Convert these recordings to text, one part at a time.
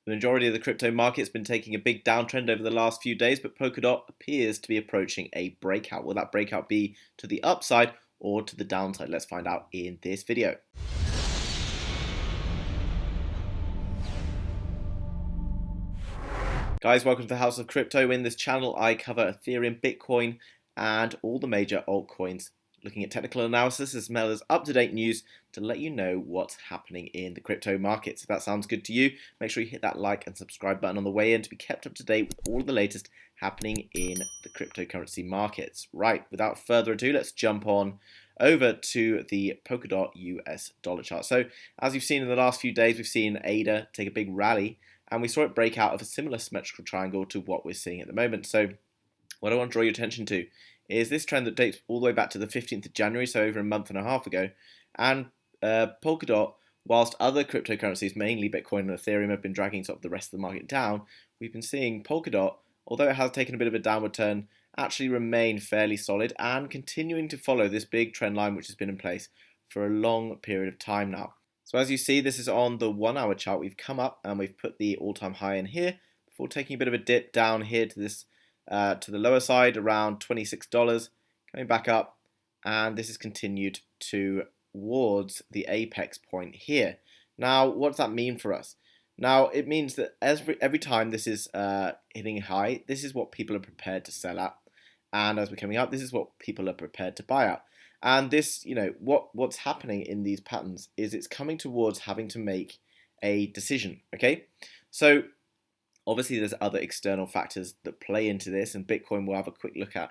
The majority of the crypto market's been taking a big downtrend over the last few days, but Polkadot appears to be approaching a breakout. Will that breakout be to the upside or to the downside? Let's find out in this video. Guys, welcome to the House of Crypto. In this channel, I cover Ethereum, Bitcoin, and all the major altcoins, looking at technical analysis as well as up-to-date news to let you know what's happening in the crypto markets. If that sounds good to you, make sure you hit that like and subscribe button on the way in to be kept up to date with all of the latest happening in the cryptocurrency markets. Right, without further ado, let's jump on over to the Polkadot US dollar chart. So, as you've seen in the last few days, we've seen ADA take a big rally, and we saw it break out of a similar symmetrical triangle to what we're seeing at the moment. So what I want to draw your attention to is this trend that dates all the way back to the 15th of January, so over a month and a half ago. And Polkadot, whilst other cryptocurrencies, mainly Bitcoin and Ethereum, have been dragging sort of the rest of the market down, we've been seeing Polkadot, although it has taken a bit of a downward turn, actually remain fairly solid and continuing to follow this big trend line which has been in place for a long period of time now. So as you see, this is on the 1 hour chart. We've come up and we've put the all-time high in here before taking a bit of a dip down here to this to the lower side around $26, coming back up, and this has continued towards the apex point here. Now, what does that mean for us? Now, it means that every time this is hitting a high, this is what people are prepared to sell at, and as we're coming up, this is what people are prepared to buy at. And this, what's happening in these patterns is it's coming towards having to make a decision, okay? So obviously there's other external factors that play into this, and Bitcoin we'll have a quick look at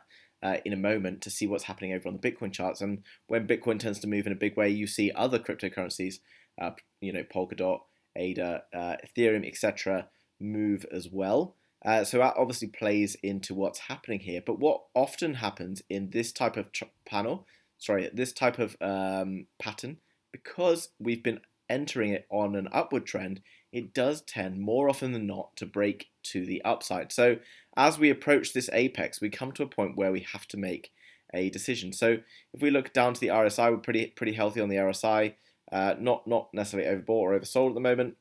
in a moment to see what's happening over on the Bitcoin charts. And when Bitcoin tends to move in a big way, you see other cryptocurrencies, Polkadot, ADA, Ethereum, etc., move as well. So that obviously plays into what's happening here. But what often happens in this type of pattern, because we've been entering it on an upward trend, it does tend more often than not to break to the upside. So as we approach this apex, we come to a point where we have to make a decision. So if we look down to the RSI, we're pretty healthy on the RSI, not necessarily overbought or oversold at the moment,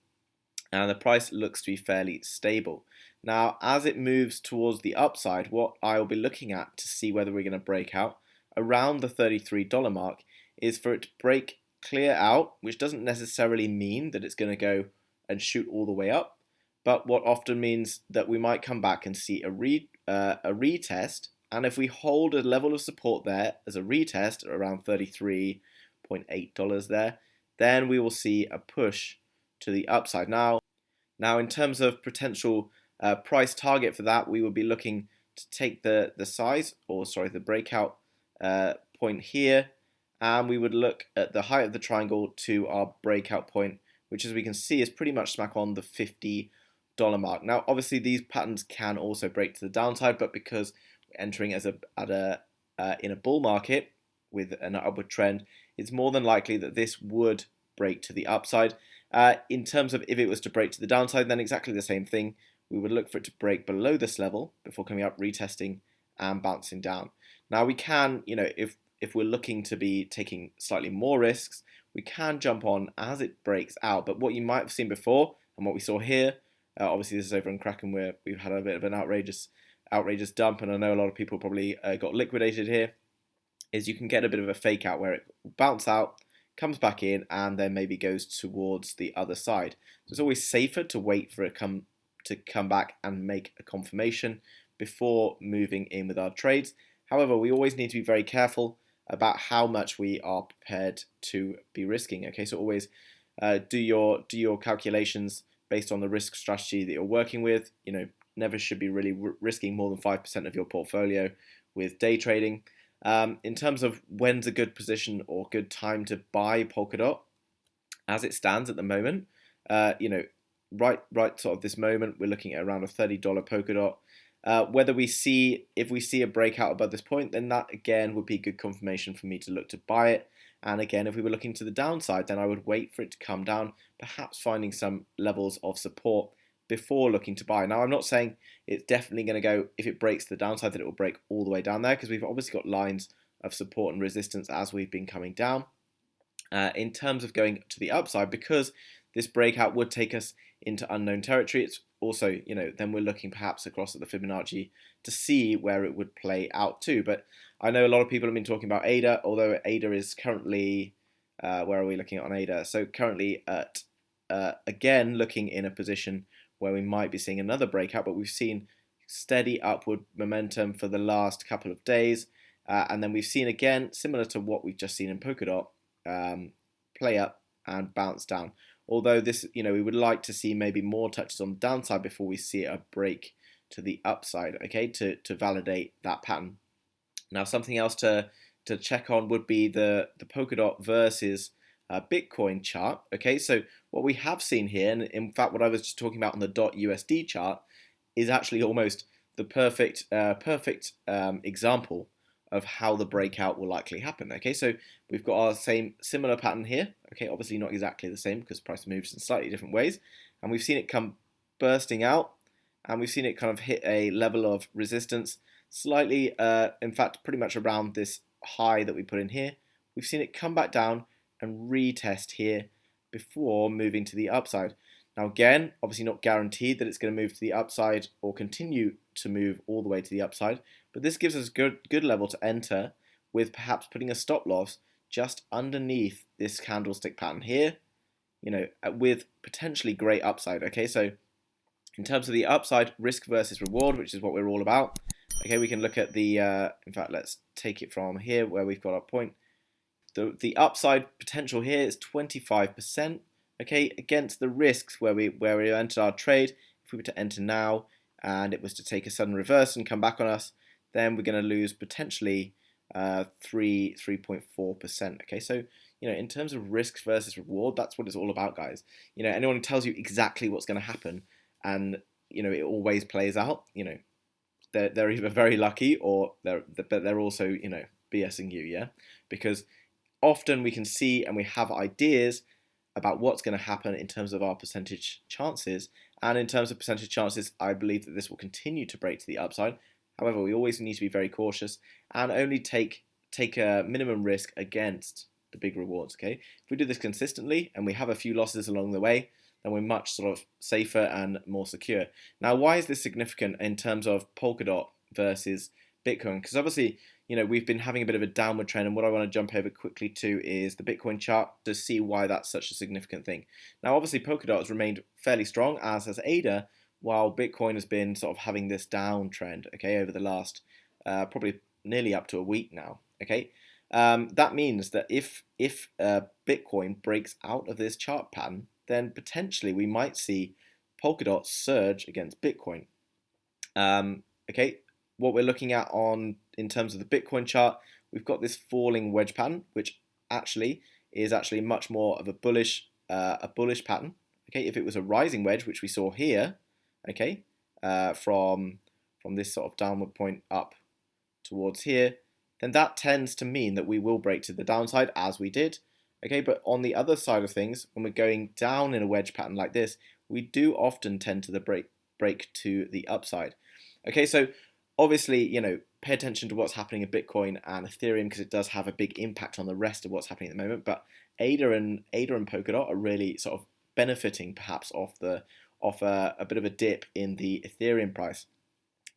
and the price looks to be fairly stable. Now, as it moves towards the upside, what I will be looking at to see whether we're going to break out around the $33 mark is for it to break clear out, which doesn't necessarily mean that it's going to go and shoot all the way up, but what often means that we might come back and see a retest, and if we hold a level of support there as a retest around $33.8 there, then we will see a push to the upside. Now in terms of potential price target for that, we would be looking to take the breakout point here, and we would look at the height of the triangle to our breakout point, which as we can see is pretty much smack on the $50 mark. Now obviously these patterns can also break to the downside, but because we're entering in a bull market with an upward trend, it's more than likely that this would break to the upside. In terms of if it was to break to the downside, then exactly the same thing. We would look for it to break below this level before coming up, retesting, and bouncing down. Now we can, if we're looking to be taking slightly more risks, we can jump on as it breaks out. But what you might have seen before, and what we saw here, obviously this is over in Kraken where we've had a bit of an outrageous dump, and I know a lot of people probably got liquidated here, is you can get a bit of a fake out where it bounces out, comes back in, and then maybe goes towards the other side. So it's always safer to wait for it to come back and make a confirmation before moving in with our trades. However, we always need to be very careful about how much we are prepared to be risking. Okay, so always do your calculations based on the risk strategy that you're working with. Never should be really risking more than 5% of your portfolio with day trading. In terms of when's a good position or good time to buy Polkadot, as it stands at the moment, right sort of this moment, we're looking at around a $30 Polkadot. If we see a breakout above this point, then that again would be good confirmation for me to look to buy it. And again, if we were looking to the downside, then I would wait for it to come down, perhaps finding some levels of support before looking to buy. Now, I'm not saying it's definitely going to go, if it breaks the downside, that it will break all the way down there, because we've obviously got lines of support and resistance as we've been coming down. In terms of going to the upside, because this breakout would take us into unknown territory, it's also, then we're looking perhaps across at the Fibonacci to see where it would play out too. But I know a lot of people have been talking about ADA, although ADA is currently, where are we looking at on ADA? So currently at, again, looking in a position where we might be seeing another breakout, but we've seen steady upward momentum for the last couple of days. And then we've seen again, similar to what we've just seen in Polkadot, play up and bounce down. Although this, we would like to see maybe more touches on the downside before we see a break to the upside, okay, to validate that pattern. Now, something else to check on would be the Polkadot versus Bitcoin chart, okay? So what we have seen here, and in fact what I was just talking about on the .USD chart, is actually almost the perfect example of how the breakout will likely happen. Okay, so we've got our similar pattern here. Okay, obviously not exactly the same because price moves in slightly different ways, and we've seen it come bursting out, and we've seen it kind of hit a level of resistance slightly, in fact, pretty much around this high that we put in here. We've seen it come back down and retest here before moving to the upside. Now again, obviously not guaranteed that it's going to move to the upside or continue to move all the way to the upside, but this gives us a good level to enter with perhaps putting a stop loss just underneath this candlestick pattern here, with potentially great upside. Okay, so in terms of the upside, risk versus reward, which is what we're all about. Okay, we can look at the, in fact, let's take it from here where we've got our point. The upside potential here is 25%. Okay, against the risks where we entered our trade. If we were to enter now and it was to take a sudden reverse and come back on us, then we're going to lose potentially 3.4%. Okay, so in terms of risk versus reward, that's what it's all about, guys. Anyone who tells you exactly what's going to happen and it always plays out, they're either very lucky or they're also BSing you, yeah, because often we can see and we have ideas about what's going to happen in terms of our percentage chances. And in terms of percentage chances, I believe that this will continue to break to the upside. However, we always need to be very cautious and only take a minimum risk against the big rewards, okay? If we do this consistently and we have a few losses along the way, then we're much sort of safer and more secure. Now, why is this significant in terms of Polkadot versus Bitcoin? Because obviously, we've been having a bit of a downward trend, and what I want to jump over quickly to is the Bitcoin chart to see why that's such a significant thing. Now, obviously, Polkadot has remained fairly strong, as has ADA, while Bitcoin has been sort of having this downtrend, okay, over the last probably nearly up to a week now, okay? That means that if Bitcoin breaks out of this chart pattern, then potentially we might see Polkadot surge against Bitcoin. Okay, what we're looking at in terms of the Bitcoin chart, we've got this falling wedge pattern, which is much more of a bullish pattern. Okay, if it was a rising wedge, which we saw here, okay, from this sort of downward point up towards here, then that tends to mean that we will break to the downside as we did. Okay, but on the other side of things, when we're going down in a wedge pattern like this, we do often tend to break to the upside. Okay, so obviously, pay attention to what's happening in Bitcoin and Ethereum because it does have a big impact on the rest of what's happening at the moment. But ADA and Polkadot are really sort of benefiting perhaps off a bit of a dip in the Ethereum price.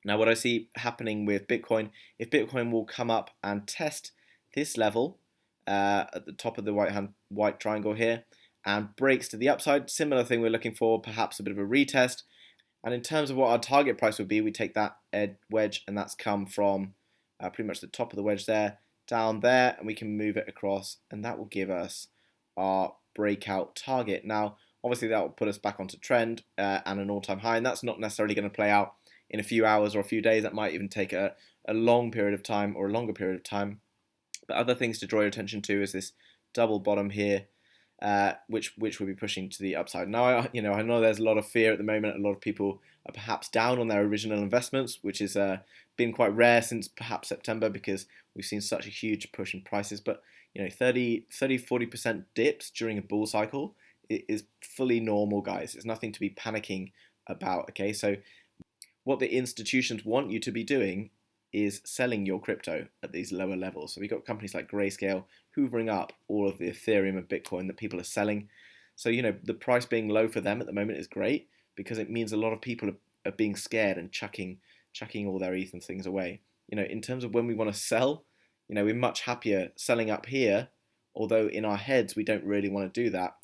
Now, what I see happening with Bitcoin, if Bitcoin will come up and test this level at the top of the white triangle here and breaks to the upside, similar thing we're looking for, perhaps a bit of a retest. And in terms of what our target price would be, we take that wedge, and that's come from pretty much the top of the wedge there, down there, and we can move it across, and that will give us our breakout target. Now, obviously, that will put us back onto trend and an all-time high, and that's not necessarily going to play out in a few hours or a few days. That might even take a long period of time or a longer period of time. But other things to draw your attention to is this double bottom here, which will be pushing to the upside. Now, I know there's a lot of fear at the moment. A lot of people are perhaps down on their original investments, which has been quite rare since perhaps September because we've seen such a huge push in prices. But 30-40% dips during a bull cycle is fully normal, guys. It's nothing to be panicking about. Okay, so what the institutions want you to be doing is selling your crypto at these lower levels. So we've got companies like Grayscale hoovering up all of the Ethereum and Bitcoin that people are selling. So, you know, the price being low for them at the moment is great because it means a lot of people are being scared and chucking all their ETH and things away. You know, in terms of when we want to sell, you know, we're much happier selling up here, although in our heads we don't really want to do that,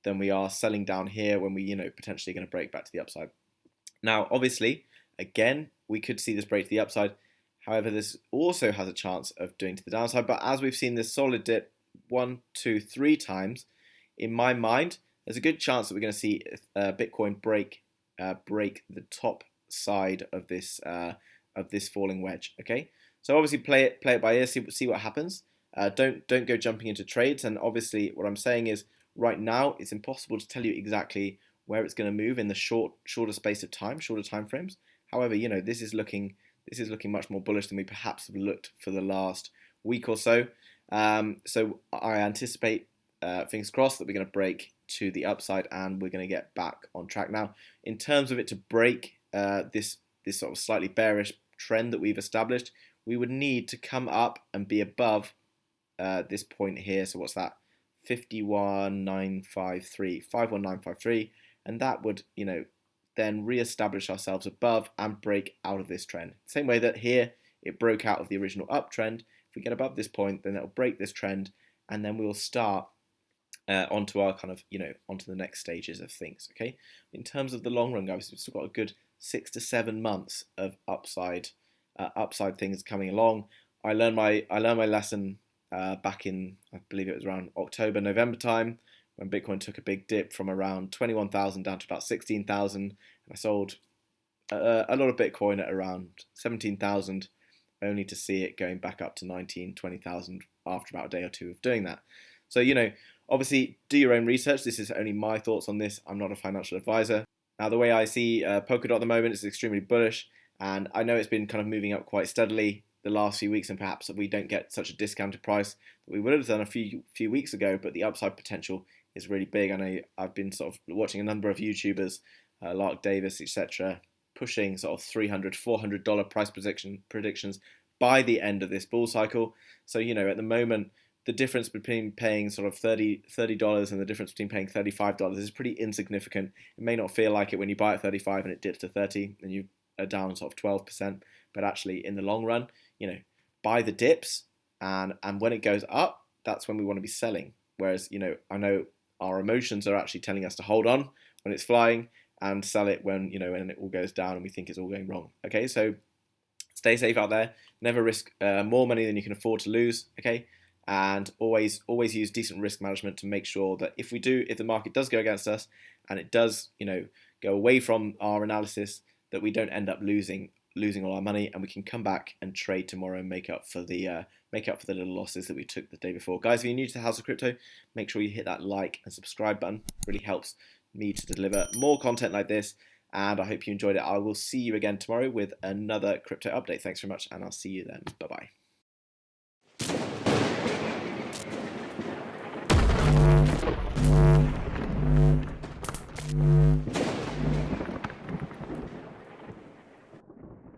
than we are selling down here when we, you know, potentially going to break back to the upside. Now, obviously, again, we could see this break to the upside. However, this also has a chance of doing to the downside. But as we've seen this solid dip 1, 2, 3 times, in my mind, there's a good chance that we're going to see Bitcoin break the top side of this falling wedge. Okay, so obviously play it by ear, see what happens. Don't go jumping into trades. And obviously, what I'm saying is right now it's impossible to tell you exactly where it's going to move in the shorter space of time, shorter time frames. However, you know, this is looking much more bullish than we perhaps have looked for the last week or so. So I anticipate, fingers crossed, that we're going to break to the upside and we're going to get back on track. Now, in terms of it to break this sort of slightly bearish trend that we've established, we would need to come up and be above this point here. So what's that? 51953, and that would, you know, then re-establish ourselves above and break out of this trend. Same way that here it broke out of the original uptrend. If we get above this point, then it'll break this trend, and then we'll start onto our kind of, you know, onto the next stages of things. Okay. In terms of the long run, guys, we've still got a good 6 to 7 months of upside things coming along. I learned my lesson back in, I believe it was around October, November time, when Bitcoin took a big dip from around 21,000 down to about 16,000, and I sold a lot of Bitcoin at around 17,000, only to see it going back up to 19, 20,000 after about a day or two of doing that. So, you know, obviously do your own research. This is only my thoughts on this. I'm not a financial advisor. Now, the way I see Polkadot at the moment is extremely bullish, and I know it's been kind of moving up quite steadily the last few weeks, and perhaps we don't get such a discounted price that we would have done a few weeks ago, but the upside potential is really big. I know I've been sort of watching a number of YouTubers, Lark Davis, etc., pushing sort of $300, $400 price predictions by the end of this bull cycle. So, you know, at the moment, the difference between paying sort of $30 and the difference between paying $35 is pretty insignificant. It may not feel like it when you buy at 35 and it dips to 30 and you are down sort of 12%, but actually in the long run, you know, buy the dips, and when it goes up, that's when we want to be selling. Whereas, you know, I know our emotions are actually telling us to hold on when it's flying and sell it when, you know, when it all goes down and we think it's all going wrong. Okay, so stay safe out there. Never risk more money than you can afford to lose. Okay, and always use decent risk management to make sure that if the market does go against us and it does, you know, go away from our analysis, that we don't end up losing all our money, and we can come back and trade tomorrow and make up for the little losses that we took the day before. Guys, if you're new to the House of Crypto, make sure you hit that like and subscribe button. It really helps me to deliver more content like this, and I hope you enjoyed it. I will see you again tomorrow with another crypto update. Thanks very much, and I'll see you then. Bye bye.